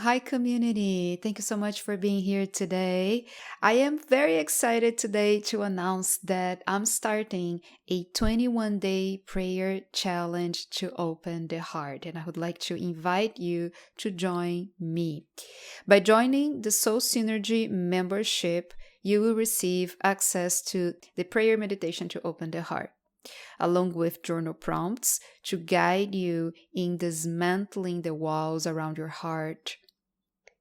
Hi, community. Thank you so much for being here today. I am very excited today to announce that I'm starting a 21-day prayer challenge to open the heart, and I would like to invite you to join me. By joining the Soul Synergy membership, you will receive access to the prayer meditation to open the heart, along with journal prompts to guide you in dismantling the walls around your heart.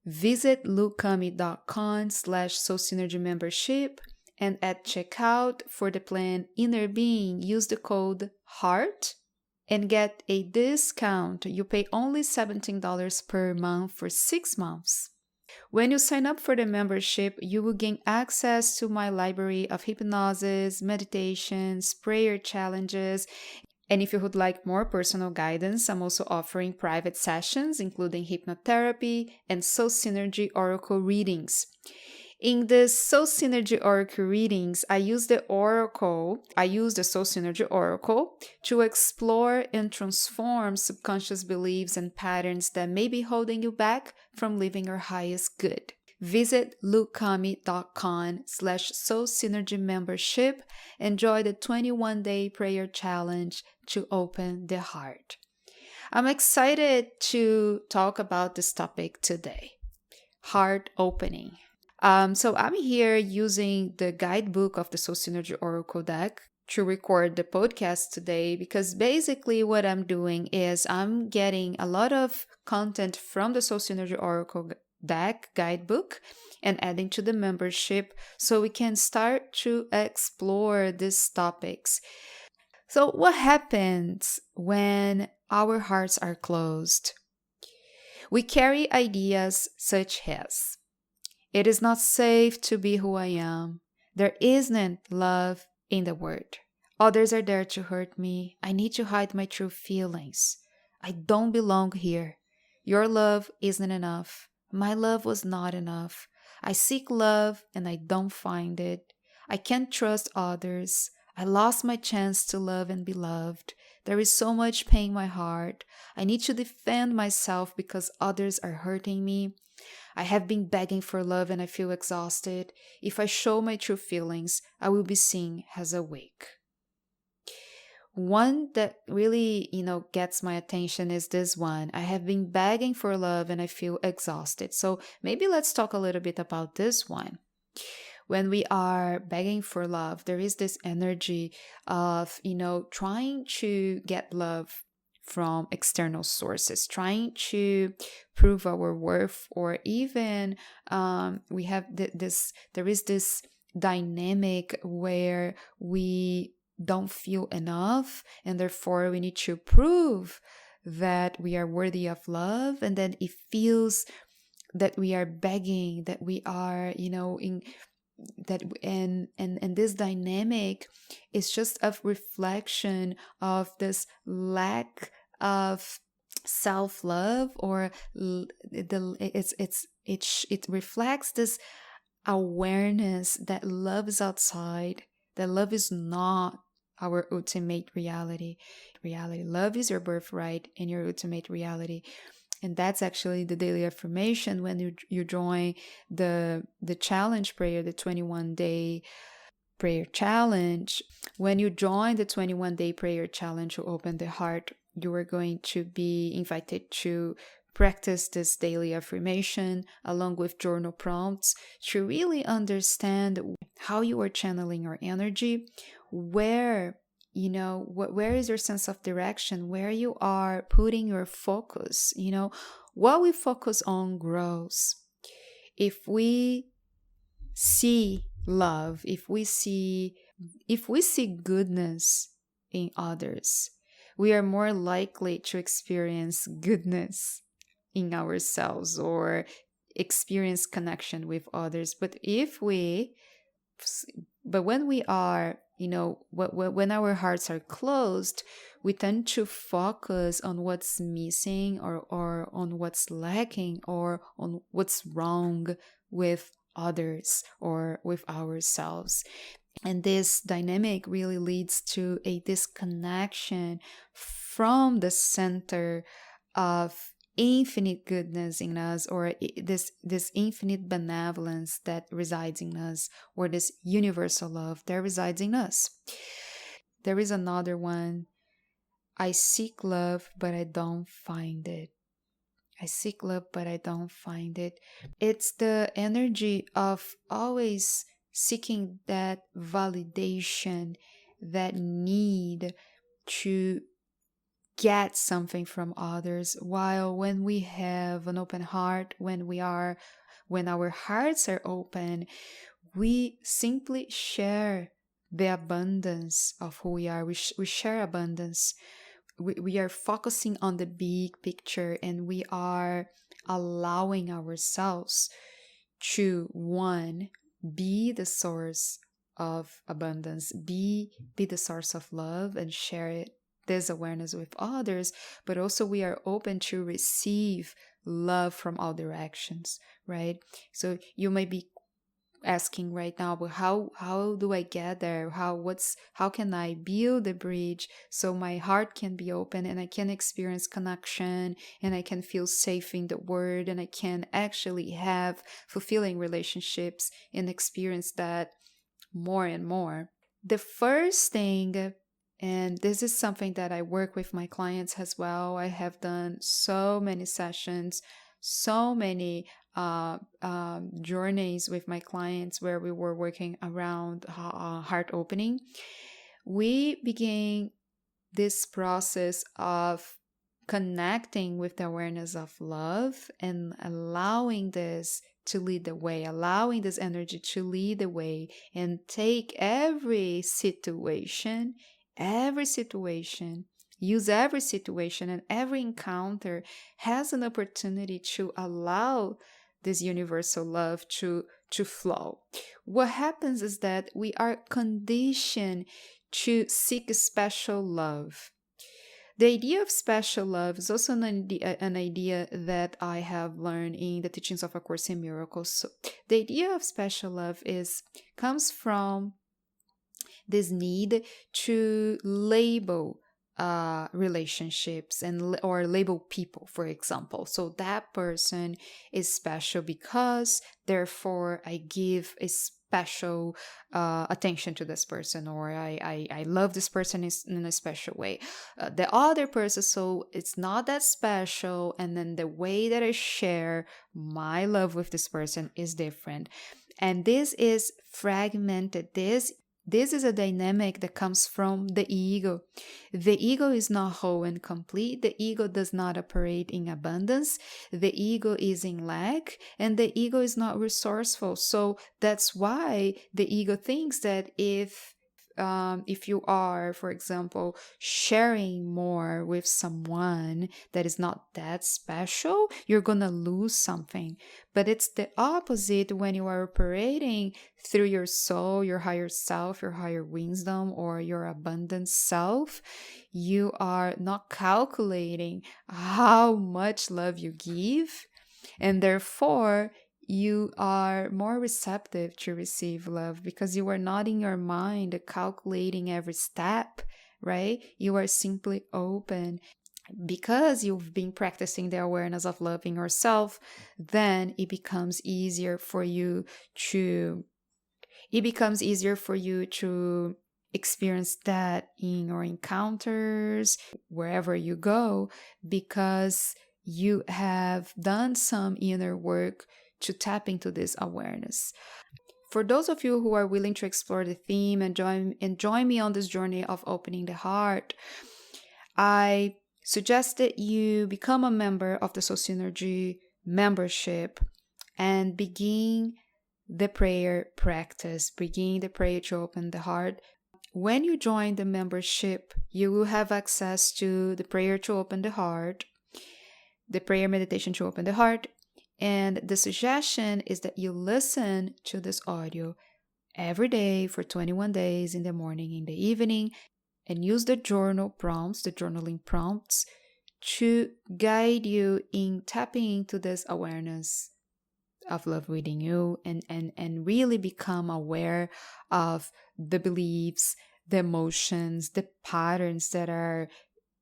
Visit lucamy.com/soulsynergy membership, and at checkout for the plan Inner Being, use the code HEART and get a discount. You pay only $17 per month for 6 months. When you sign up for the membership, you will gain access to my library of hypnosis, meditations, prayer challenges, and if you would like more personal guidance, I'm also offering private sessions, including hypnotherapy and Soul Synergy Oracle readings. In the Soul Synergy Oracle readings, I use the Soul Synergy Oracle to explore and transform subconscious beliefs and patterns that may be holding you back from living your highest good. Visit lucamy.com/soul synergy membership and join the 21-day prayer challenge to open the heart. I'm excited to talk about this topic today, heart opening. So I'm here using the guidebook of the Soul Synergy Oracle deck to record the podcast today, because basically what I'm doing is I'm getting a lot of content from the Soul Synergy Oracle deck guidebook and adding to the membership so we can start to explore these topics. So what happens when our hearts are closed? We carry ideas such as, it is not safe to be who I am. There isn't love in the world. Others are there to hurt me. I need to hide my true feelings. I don't belong here. Your love isn't enough. My love was not enough. I seek love and I don't find it. I can't trust others. I lost my chance to love and be loved. There is so much pain in my heart. I need to defend myself because others are hurting me. I have been begging for love and I feel exhausted. If I show my true feelings, I will be seen as a weak. One that really, gets my attention is this one. I have been begging for love and I feel exhausted. So maybe let's talk a little bit about this one. When we are begging for love, there is this energy of, trying to get love from external sources, trying to prove our worth, or even we have there is this dynamic where we don't feel enough and therefore we need to prove that we are worthy of love, and then it feels that we are begging, that we are in that, and this dynamic is just a reflection of this lack of self-love, or it reflects this awareness that love is outside, that love is not our ultimate reality. Love is your birthright and your ultimate reality. And that's actually the daily affirmation when you join the challenge prayer, the 21-day prayer challenge. When you join the 21-day prayer challenge to open the heart, you are going to be invited to practice this daily affirmation along with journal prompts to really understand how you are channeling your energy, where is your sense of direction, where you are putting your focus. What we focus on grows. If we see love, if we see goodness in others, we are more likely to experience goodness in ourselves or experience connection with others. But when we are, when our hearts are closed, we tend to focus on what's missing, or on what's lacking, or on what's wrong with others or with ourselves. And this dynamic really leads to a disconnection from the center of infinite goodness in us, or this infinite benevolence that resides in us, or this universal love that resides in us. There is another one. I seek love, but I don't find it. I seek love, but I don't find it. It's the energy of always seeking that validation, that need to get something from others. While when we have an open heart, when our hearts are open, we simply share the abundance of who we are. We share abundance. We are focusing on the big picture, and we are allowing ourselves to, one, be the source of abundance, be the source of love, and share this awareness with others. But also we are open to receive love from all directions, right? So you may be asking right now, but how do I get there? How can I build a bridge so my heart can be open and I can experience connection, and I can feel safe in the world, and I can actually have fulfilling relationships and experience that more and more? The first thing, and this is something that I work with my clients as well. I have done so many sessions, so many journeys with my clients where we were working around heart opening. We began this process of connecting with the awareness of love and allowing this to lead the way, allowing this energy to lead the way, and take every situation, use every situation and every encounter has an opportunity to allow this universal love to flow. What happens is that we are conditioned to seek special love. The idea of special love is also an idea that I have learned in the teachings of A Course in Miracles. So the idea of special love comes from this need to label relationships or label people, for example. So that person is special because, therefore, I give a special attention to this person, or I love this person in a special way. The other person, so it's not that special, and then the way that I share my love with this person is different. And this is fragmented. This is a dynamic that comes from the ego. The ego is not whole and complete. The ego does not operate in abundance. The ego is in lack, and the ego is not resourceful. So that's why the ego thinks that if you are, for example, sharing more with someone that is not that special, you're gonna lose something. But it's the opposite when you are operating through your soul, your higher self, your higher wisdom, or your abundant self. You are not calculating how much love you give, and therefore you are more receptive to receive love because you are not in your mind calculating every step, right? You are simply open. Because you've been practicing the awareness of loving yourself, then it becomes easier for you to experience that in your encounters, wherever you go, because you have done some inner work to tap into this awareness. For those of you who are willing to explore the theme and join me on this journey of opening the heart, I suggest that you become a member of the Soul Synergy membership and begin the prayer practice, begin the prayer to open the heart. When you join the membership, you will have access to the prayer to open the heart, the prayer meditation to open the heart, and the suggestion is that you listen to this audio every day for 21 days, in the morning, in the evening, and use the journaling prompts to guide you in tapping into this awareness of love within you, and really become aware of the beliefs, the emotions, the patterns that are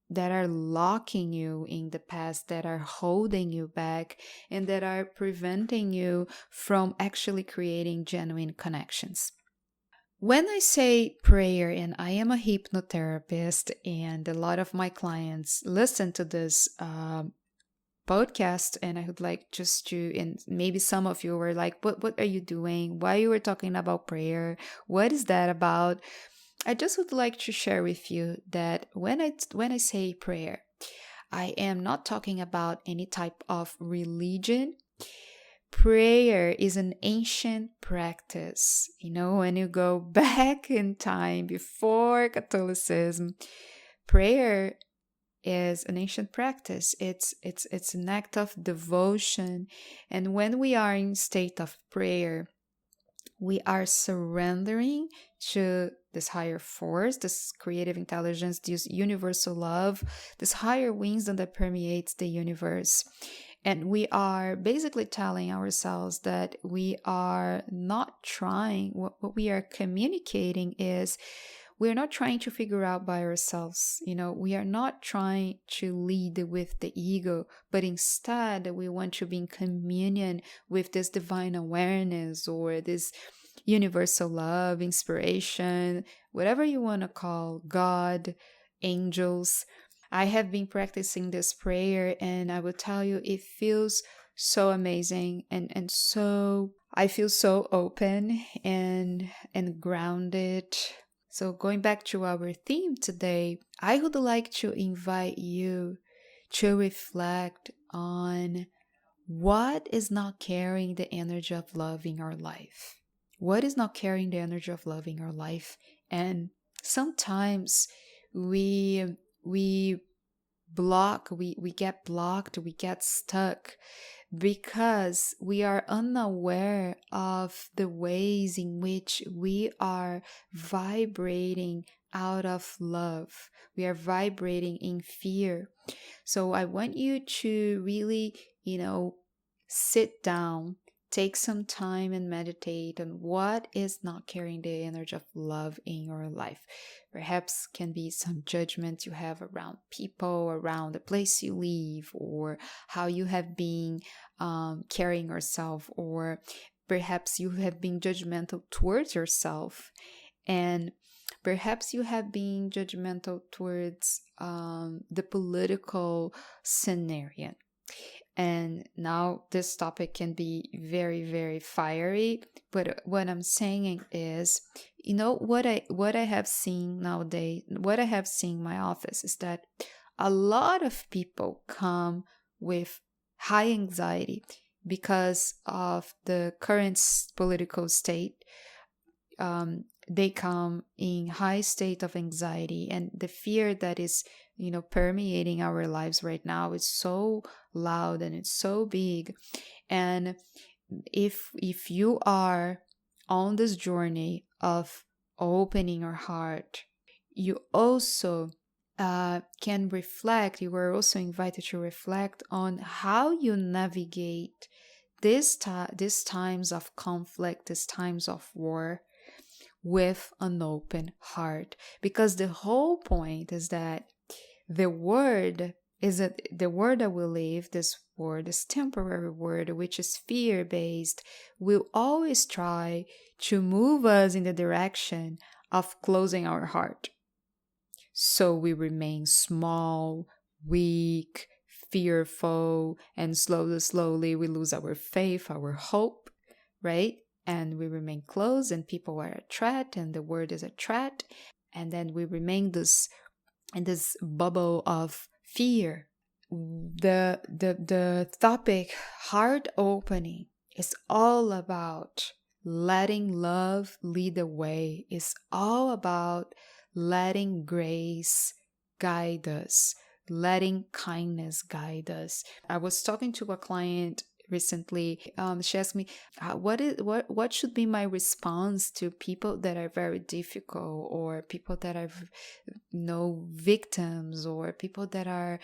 that are locking you in the past, that are holding you back, and that are preventing you from actually creating genuine connections. When I say prayer, and I am a hypnotherapist, and a lot of my clients listen to this podcast, and I would like just to, and maybe some of you were like, what are you doing? Why you were talking about prayer? What is that about? I just would like to share with you that when I say prayer, I am not talking about any type of religion. Prayer is an ancient practice. When you go back in time before Catholicism, prayer is an ancient practice. It's an act of devotion. And when we are in state of prayer, we are surrendering to this higher force, this creative intelligence, this universal love, this higher wisdom that permeates the universe. And we are basically telling ourselves that we are not trying, what we are communicating is we are not trying to figure out by ourselves. We are not trying to lead with the ego, but instead we want to be in communion with this divine awareness or this universal love, inspiration, whatever you want to call God, angels. I have been practicing this prayer, and I will tell you, it feels so amazing, and so I feel so open and grounded. So going back to our theme today, I would like to invite you to reflect on what is not carrying the energy of love in our life. What is not carrying the energy of love in our life? And sometimes we get blocked, we get stuck because we are unaware of the ways in which we are vibrating out of love. We are vibrating in fear. So I want you to really, sit down, take some time and meditate on what is not carrying the energy of love in your life. Perhaps can be some judgment you have around people, around the place you live, or how you have been carrying yourself, or perhaps you have been judgmental towards yourself, and perhaps you have been judgmental towards the political scenario. And now this topic can be very, very fiery, but what I'm saying is, what I have seen nowadays, what I have seen in my office is that a lot of people come with high anxiety because of the current political state. They come in high state of anxiety, and the fear that is permeating our lives right now is so loud and it's so big. And if you are on this journey of opening your heart, you also can reflect. You are also invited to reflect on how you navigate these times of conflict, these times of war, with an open heart. Because the whole point is that the word that we live, this word, this temporary word, which is fear-based, will always try to move us in the direction of closing our heart. So we remain small, weak, fearful, and slowly we lose our faith, our hope, right? And we remain closed, and people are a threat, and the word is a threat. And then we remain in this bubble of fear. The topic heart opening is all about letting love lead the way. It's all about letting grace guide us, letting kindness guide us. I was talking to a client recently. She asked me, what should be my response to people that are very difficult, or people that are victims, or people that are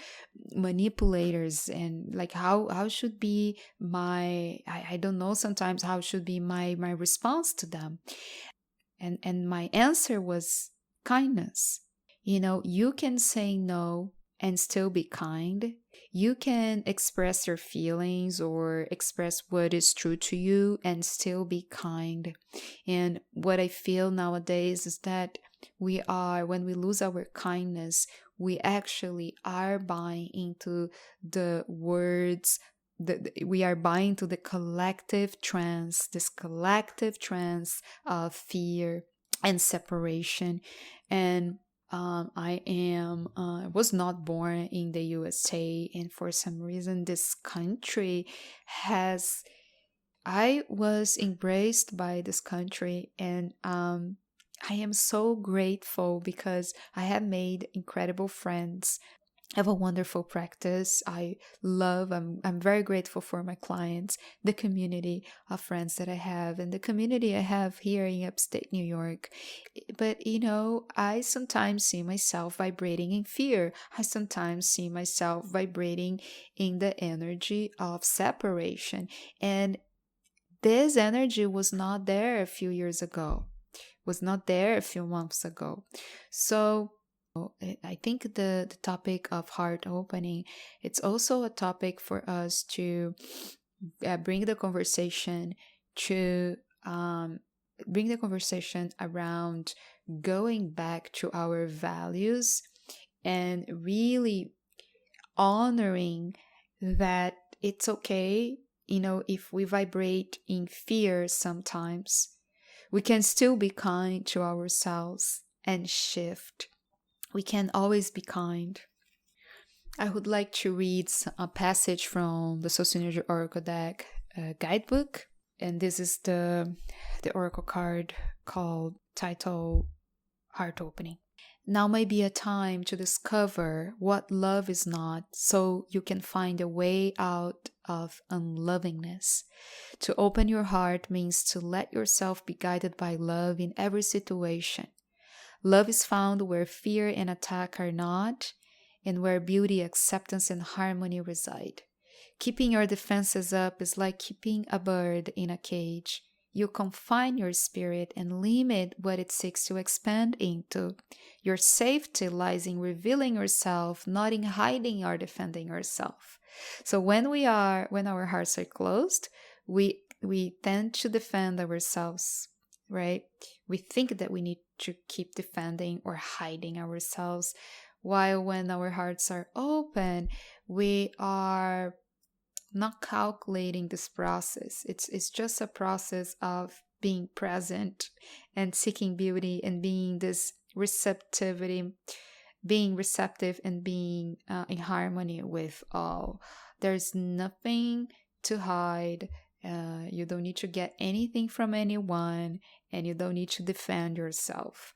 manipulators, and like how should be my I don't know sometimes how should be my response to them. And my answer was kindness. You can say no and still be kind. You can express your feelings or express what is true to you and still be kind. And what I feel nowadays is that when we lose our kindness, we actually are buying into the words. We are buying to the collective trance, this collective trance of fear and separation. And I was not born in the USA, and for some reason, this country has. I was embraced by this country, and I am so grateful because I have made incredible friends. I have a wonderful practice. I'm very grateful for my clients, the community of friends that I have, and the community I have here in upstate New York. But, I sometimes see myself vibrating in fear. I sometimes see myself vibrating in the energy of separation. And this energy was not there a few years ago, was not there a few months ago. So, I think the topic of heart opening, it's also a topic for us to bring the conversation to bring the conversation around going back to our values and really honoring that it's okay, if we vibrate in fear sometimes, we can still be kind to ourselves and shift. We can always be kind. I would like to read a passage from the Sociology Oracle deck guidebook, and this is the oracle card titled Heart Opening. Now may be a time to discover what love is not, so you can find a way out of unlovingness. To open your heart means to let yourself be guided by love in every situation. Love is found where fear and attack are not, and where beauty, acceptance, and harmony reside. Keeping your defenses up is like keeping a bird in a cage. You confine your spirit and limit what it seeks to expand into. Your safety lies in revealing yourself, not in hiding or defending yourself. So when our hearts are closed, we tend to defend ourselves, right? We think that we need to keep defending or hiding ourselves, while when our hearts are open, we are not calculating this process. It's just a process of being present and seeking beauty and being this receptivity, being receptive and being in harmony with all. There's nothing to hide. You don't need to get anything from anyone, and you don't need to defend yourself.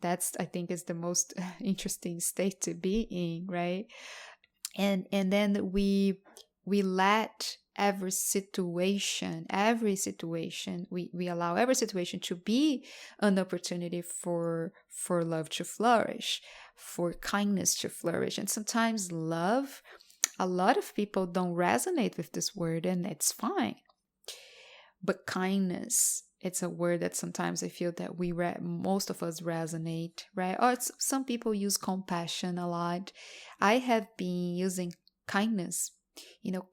That's, I think, is the most interesting state to be in, right? And then we let every situation, we allow every situation to be an opportunity for love to flourish, for kindness to flourish. And sometimes love, a lot of people don't resonate with this word, and it's fine. But kindness, it's a word that sometimes I feel that most of us resonate, right? Or some people use compassion a lot. I have been using kindness.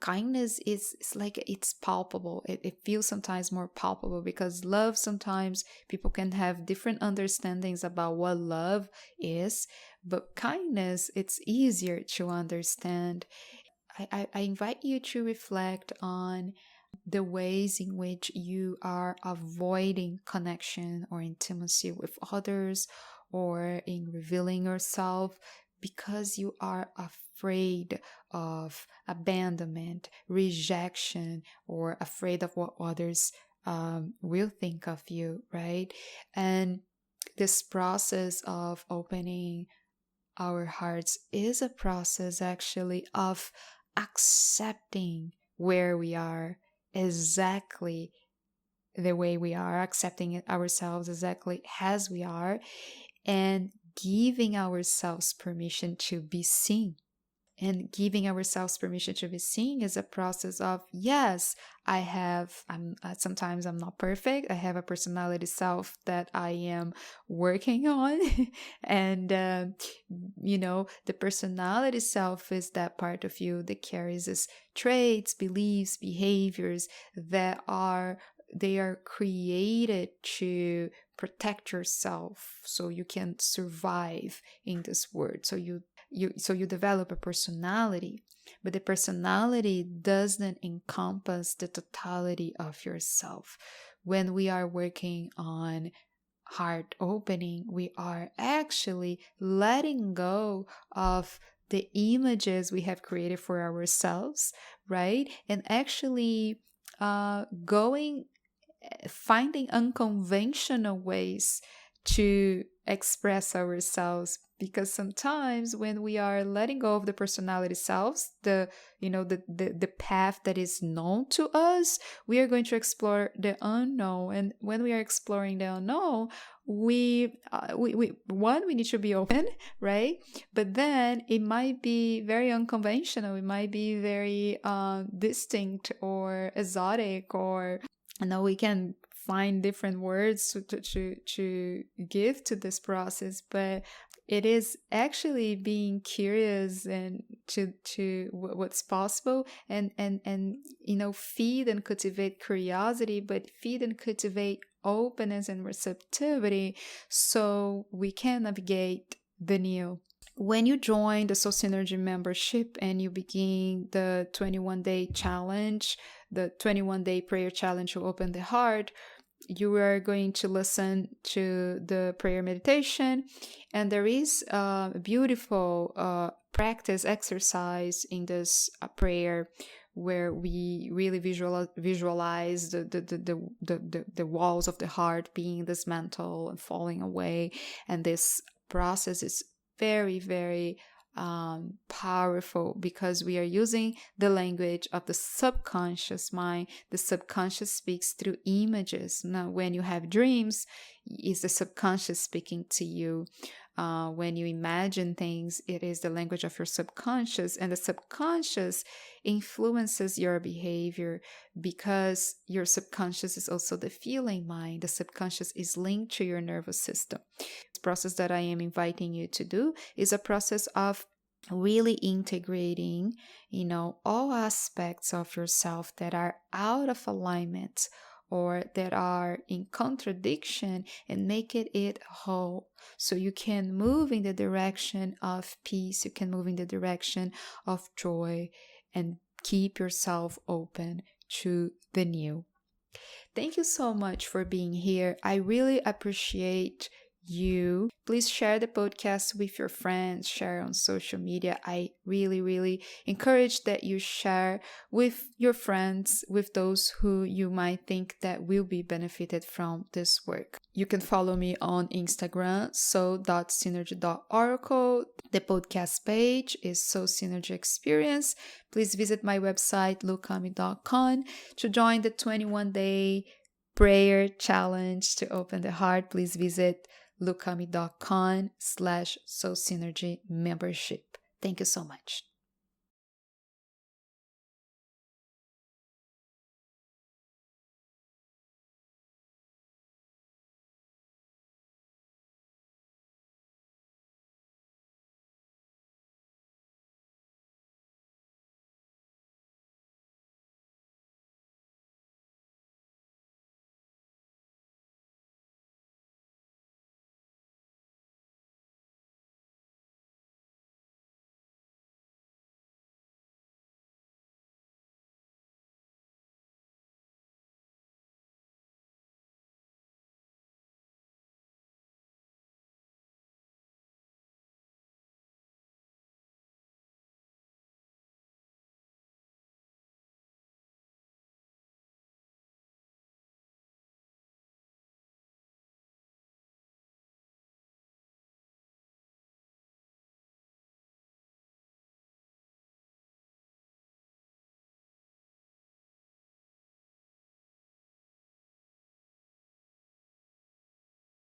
Kindness is like it's palpable. It feels sometimes more palpable, because love, sometimes people can have different understandings about what love is, but kindness, it's easier to understand. I invite you to reflect on the ways in which you are avoiding connection or intimacy with others, or in revealing yourself, because you are afraid of abandonment, rejection, or afraid of what others will think of you, right? And this process of opening our hearts is a process actually of accepting where we are, exactly the way we are, accepting ourselves exactly as we are, and giving ourselves permission to be seen. And giving ourselves permission to be seen is a process of, yes, sometimes I'm not perfect. I have a personality self that I am working on. And, the personality self is that part of you that carries this traits, beliefs, behaviors they are created to protect yourself so you can survive in this world. So you develop a personality, but the personality doesn't encompass the totality of yourself. When we are working on heart opening, we are actually letting go of the images we have created for ourselves, right? And actually finding unconventional ways to express ourselves, because sometimes when we are letting go of the personality selves, the path that is known to us, we are going to explore the unknown. And when we are exploring the unknown, we need to be open, right? But then it might be very unconventional, it might be very distinct or exotic, or we can find different words to give to this process, but it is actually being curious and to what's possible, and feed and cultivate curiosity, but feed and cultivate openness and receptivity so we can navigate the new. When you join the Soul Synergy membership and you begin the 21-day challenge, the 21-day prayer challenge to open the heart, you are going to listen to the prayer meditation. And there is a beautiful practice exercise in this prayer where we really visualize the walls of the heart being dismantled and falling away. And this process is very, very powerful, because we are using the language of the subconscious mind. The subconscious speaks through images. Now, when you have dreams, is the subconscious speaking to you. When you imagine things, it is the language of your subconscious, and the subconscious influences your behavior, because your subconscious is also the feeling mind. The subconscious is linked to your nervous system. This process that I am inviting you to do is a process of really integrating, all aspects of yourself that are out of alignment or that are in contradiction, and make it whole, so you can move in the direction of peace, you can move in the direction of joy, and keep yourself open to the new. Thank you so much for being here. I really appreciate you. Please share the podcast with your friends, share on social media. I really, really encourage that you share with your friends, with those who you might think that will be benefited from this work. You can follow me on Instagram, soul.synergy.oracle. The podcast page is Soul Synergy Experience. Please visit my website, lucamy.com, to join the 21-day prayer challenge to open the heart. Please visit lucamy.com/soulsynergy membership. Thank you so much.